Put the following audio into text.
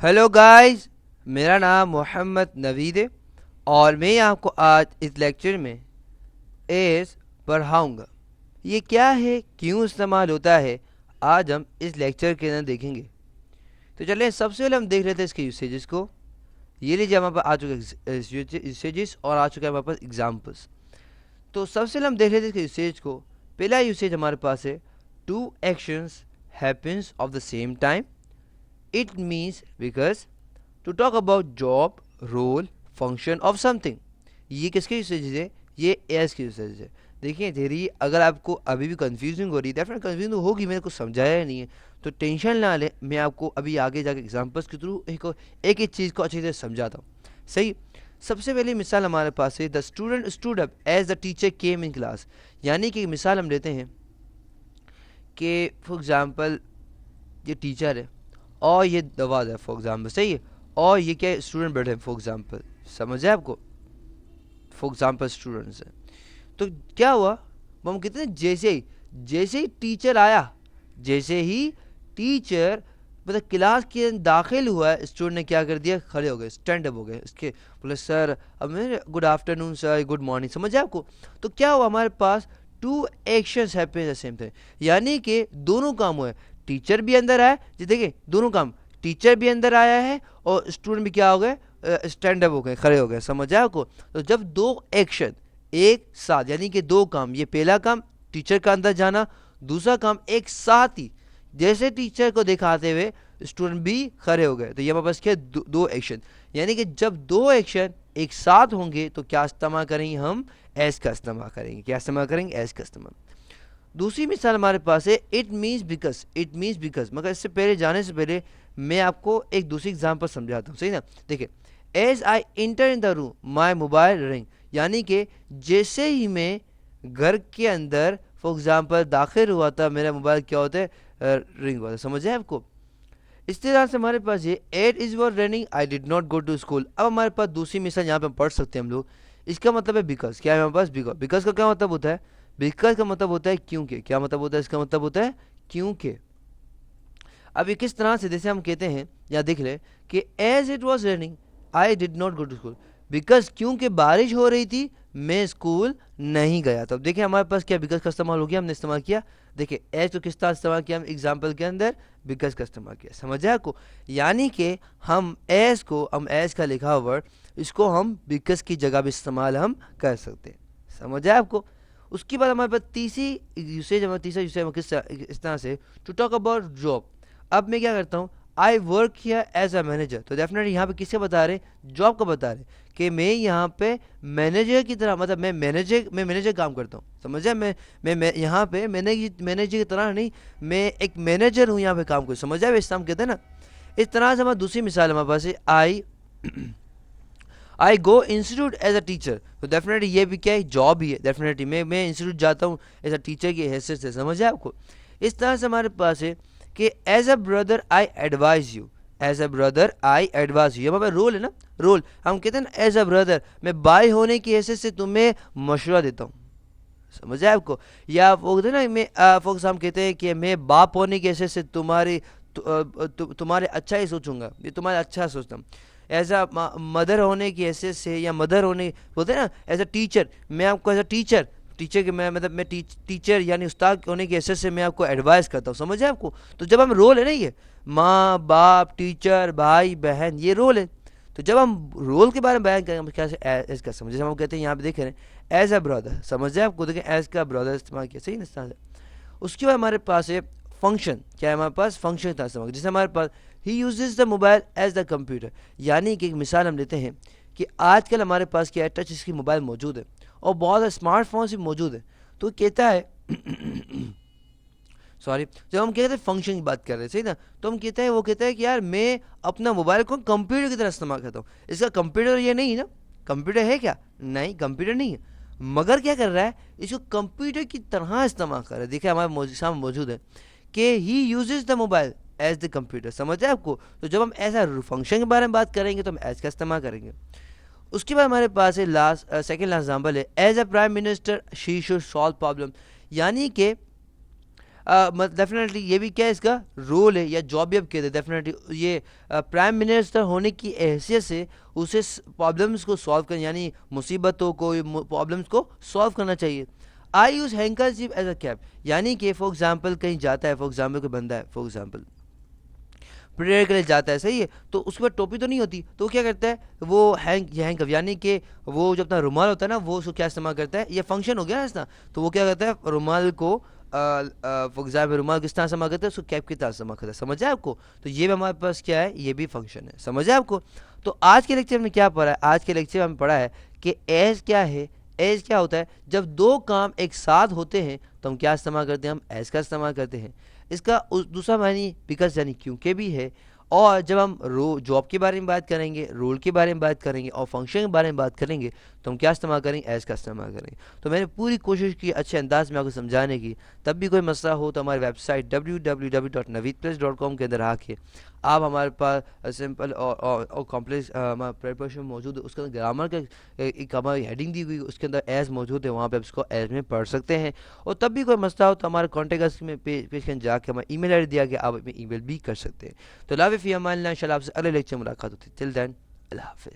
Hello guys, मेरा नाम मोहम्मद नवीद है और मैं आपको आज इस लेक्चर में एस पढ़ाऊँगा। ये क्या है, क्यों इस्तेमाल होता है, आज हम इस लेक्चर के अंदर देखेंगे। तो चलिए सबसे पहले हम देख लेते हैं इसके यूसेजेस को। ये लीजिए हमारे पास आ चुके यूसेजेस और आ चुका है हमारे पास एग्जाम्पल्स। तो सबसे पहले हम देख लेते हैं इसके यूसेज को। पहला यूसेज हमारे पास है two actions happens of the same time. It means because to talk about job, role, function of something. ये किसके यूसेज है? ये एस के यूसेज है। देखिए धीरे, अगर आपको अभी भी कंफ्यूजिंग हो रही है, डेफिनेट कंफ्यूजिंग होगी, मैंने कुछ समझाया ही नहीं है, तो टेंशन ना ले, मैं आपको अभी आगे जाके एग्जांपल्स के थ्रू एक एक चीज़ को अच्छी तरह समझाता हूँ। सही। सबसे पहली मिसाल हमारे पास है the student stood up as the teacher came in class. यानी कि मिसाल हम लेते हैं कि फॉर एग्जाम्पल ये टीचर है और ये दवाद है फॉर एग्जाम्पल, सही है, और ये क्या स्टूडेंट बैठे हैं फॉर एग्जाम्पल, समझ है आपको, फॉर एग्जाम्पल स्टूडेंट्स हैं। तो क्या हुआ, वो हम कहते हैं जैसे ही टीचर आया, जैसे ही टीचर मतलब क्लास के अंदर दाखिल हुआ, स्टूडेंट ने क्या कर दिया, खड़े हो गए, स्टैंड अप हो गए, इसके बोले सर अब मैं good afternoon sir, good morning, समझ है आपको। तो क्या हुआ, हमारे पास two actions happen the same time, यानी कि दोनों काम हुए। टीचर भी अंदर आया, जी देखिए दोनों काम, टीचर भी अंदर आया है और स्टूडेंट भी क्या हो गए, स्टैंड अप हो गए, खड़े हो गए, समझ आया आपको। तो जब दो एक्शन एक साथ, यानी कि दो काम, ये पहला काम टीचर का अंदर जाना, दूसरा काम एक साथ ही जैसे टीचर को दिखाते हुए स्टूडेंट भी खड़े हो गए, तो ये हमारे पास क्या, दो एक्शन। यानी कि जब दो एक्शन एक साथ होंगे तो क्या इस्तेमाल करेंगे, हम एस का इस्तेमाल करेंगे। क्या इस्तेमाल करेंगे, एस का इस्तेमाल। दूसरी मिसाल हमारे पास है it means because. It means because, मगर इससे पहले जाने से पहले मैं आपको एक दूसरी एग्जांपल समझाता हूँ, सही ना। देखिए, as I enter in the room my mobile ring, यानी कि जैसे ही मैं घर के अंदर फॉर एग्जाम्पल दाखिल हुआ था, मेरा मोबाइल क्या होता है, रिंग हुआ था, समझ है आपको। इस तरह से हमारे पास ये at is were running I did not go to school. अब हमारे पास दूसरी मिसाल यहाँ पे हम पढ़ सकते हैं हम लोग। इसका मतलब है बिकॉज। क्या है हमारे पास, बिकॉज। बिकॉज का क्या मतलब होता है, बिकॉज का मतलब होता है क्योंकि। क्या मतलब होता है, इसका मतलब होता है क्योंकि। अब ये किस तरह से, जैसे हम कहते हैं या देख ले कि as it was raining I did not go to school, because क्योंकि बारिश हो रही थी मैं स्कूल नहीं गया। तो अब देखिए हमारे पास क्या बिकॉज का इस्तेमाल हो गया, हमने इस्तेमाल किया। देखिए एज तो किस तरह इस्तेमाल किया, हम एग्जाम्पल के अंदर बिकॉज का इस्तेमाल किया, समझ आया आपको। यानी कि हम एज का लिखा वर्ड, इसको हम बिकॉज की जगह भी इस्तेमाल हम कर सकते हैं, समझ आया आपको। उसके बाद हमारे पास तीसरी यूसेज, हमारा तीसरा यूसेज किस इस तरह से, टू टॉक अबाउट जॉब। अब मैं क्या करता हूँ, I work here as a manager. तो डेफिनेटली यहाँ पे किसके बता रहे, जॉब का बता रहे, कि मैं यहाँ पे मैनेजर की तरह, मतलब मैं मैनेजर काम करता हूँ, समझे। मैं यहाँ पे मैनेजर की तरह नहीं, मैं एक मैनेजर हूँ यहाँ पे काम करूँ, समझ आए, इस हम कहते हैं ना। इस तरह से हमारी दूसरी मिसाल हमारे पास है आई गो इंस्टीट्यूट एज अ टीचर। तो डेफिनेटली ये भी क्या है, जॉब ही है। डेफिनेटली मैं इंस्टीट्यूट जाता हूँ एज अ टीचर की हैसियत से, समझ है आपको। इस तरह से हमारे पास है कि as a brother I advise you. As a brother I advise you, हमारे रोल है ना, रोल। हम कहते हैं ना एज अ ब्रदर, मैं भाई होने की हैसियत से तुम्हें मशवरा देता हूँ, समझ आया आपको। या वो कहते हैं ना, मैं फॉर एग्जाम्पल कहते हैं कि मैं बाप होने की हैसियत से तुम्हारे अच्छा ही सोचूंगा, ये तुम्हारा अच्छा सोचता हूँ। एज अ मदर होने की हैसियत से, या मदर होने बोलते हैं ना, एज अ टीचर, मैं आपको एज अ टीचर के मैं टीचर यानी उस्ताद होने की हैसियत से मैं आपको एडवाइस करता हूँ, समझ है आपको। तो जब हम रोल है ना, ये माँ बाप टीचर भाई बहन, ये रोल है। तो जब हम रोल के बारे में बयान करेंगे, हम क्या से एज का समझ, जैसे हम कहते हैं यहाँ पे देख रहे हैं एज अ ब्रदर, समझ जाए आपको। देखें एज का ब्रदर इस्तेमाल किया, सही ना, इस तरह से। उसके बाद हमारे पास है फंक्शन। क्या है हमारे पास, फंक्शन का इस्तेमाल, जैसे हमारे पास ही uses the mobile as the computer. यानी कि एक मिसाल हम लेते हैं कि आजकल हमारे पास क्या है, टच स्क्रीन मोबाइल मौजूद है और बहुत स्मार्टफोन भी मौजूद है। तो कहता है सॉरी, जब हम कहते हैं फंक्शन की बात कर रहे हैं, सही ना, तो हम कहते हैं, वो कहता है कि यार मैं अपना मोबाइल को कंप्यूटर की तरह इस्तेमाल करता हूँ। इसका कंप्यूटर ये नहीं ना, कंप्यूटर है क्या, नहीं कंप्यूटर नहीं है, मगर क्या कर रहा है, इसको कंप्यूटर की तरह इस्तेमाल कर रहा है। देखिए हमारे सामने मौजूद है कि he uses the mobile as the computer, समझ है आपको। तो जब हम ऐसा फंक्शन के बारे में बात करेंगे तो हम एज का इस्तेमाल करेंगे। उसके बाद हमारे पास है सेकंड लास्ट एग्जाम्पल है as a prime minister she should solve problem. यानी कि डेफिनेटली ये भी क्या है, इसका रोल है या जॉब भी अब कहते हैं। डेफिनेटली ये प्राइम मिनिस्टर होने की हैसियत से उसे प्रॉब्लम्स को सॉल्व करना, यानी मुसीबतों को, प्रॉब्लम्स को सॉल्व करना चाहिए। I use handkerchief as a cap, यानी कि फॉर एग्जाम्पल कहीं जाता है, फॉर एग्जाम्पल कोई बंदा है, फॉर एग्जाम्पल प्रेयर के लिए जाता है, सही है, तो उसके बाद टोपी तो नहीं होती, तो वो क्या करता है, वो हैंग यानी कि वो जो अपना रुमाल होता है ना, वो उसको क्या इस्तेमाल करता है, ये फंक्शन हो गया ना इसका, तो वो क्या करता है, रुमाल को फॉर एग्जाम्पल रुमाल किस तरह इस्तेमाल करता है, उसको कैप की तरह इस्तेमाल करता है। समझ आया आपको? तो ये भी हमारे पास क्या है, ये भी फंक्शन है। समझ आया आपको? तो आज के लेक्चर में क्या पढ़ा है, आज के लेक्चर में हमें पढ़ा है कि एज क्या है। एज क्या होता है, जब दो काम एक साथ होते हैं तो हम क्या इस्तेमाल करते हैं, हम एज का इस्तेमाल करते हैं। इसका दूसरा मानी बिकॉज यानी क्योंकि भी है। और जब हम जॉब के बारे में बात करेंगे, रोल के बारे में बात करेंगे और फंक्शन के बारे में बात करेंगे तो हम क्या इस्तेमाल करेंगे, एज का इस्तेमाल करेंगे। तो मैंने पूरी कोशिश की अच्छे अंदाज में आपको समझाने की। तब भी कोई मसला हो तो हमारी वेबसाइट www.naveedplus.com के अंदर आके आप हमारे पास सिंपल और कॉम्प्लेक्स हमारा प्रिपरेशन मौजूद है, उसके अंदर ग्रामर का एक हमारी हेडिंग दी हुई है, उसके अंदर एज मौजूद है, वहाँ पे आप इसको एज में पढ़ सकते हैं। और तब भी कोई मसला हो तो हमारे कॉन्टेक्ट में पेज के अंदर जाके हमारा ईमेल आईडी दिया गया, आप ईमेल भी कर सकते हैं। तो लाभ फी अमान, इंशाल्लाह आपसे अगले लेक्चर मुलाकात होती है। टिल देन, अल्लाह हाफ़िज़।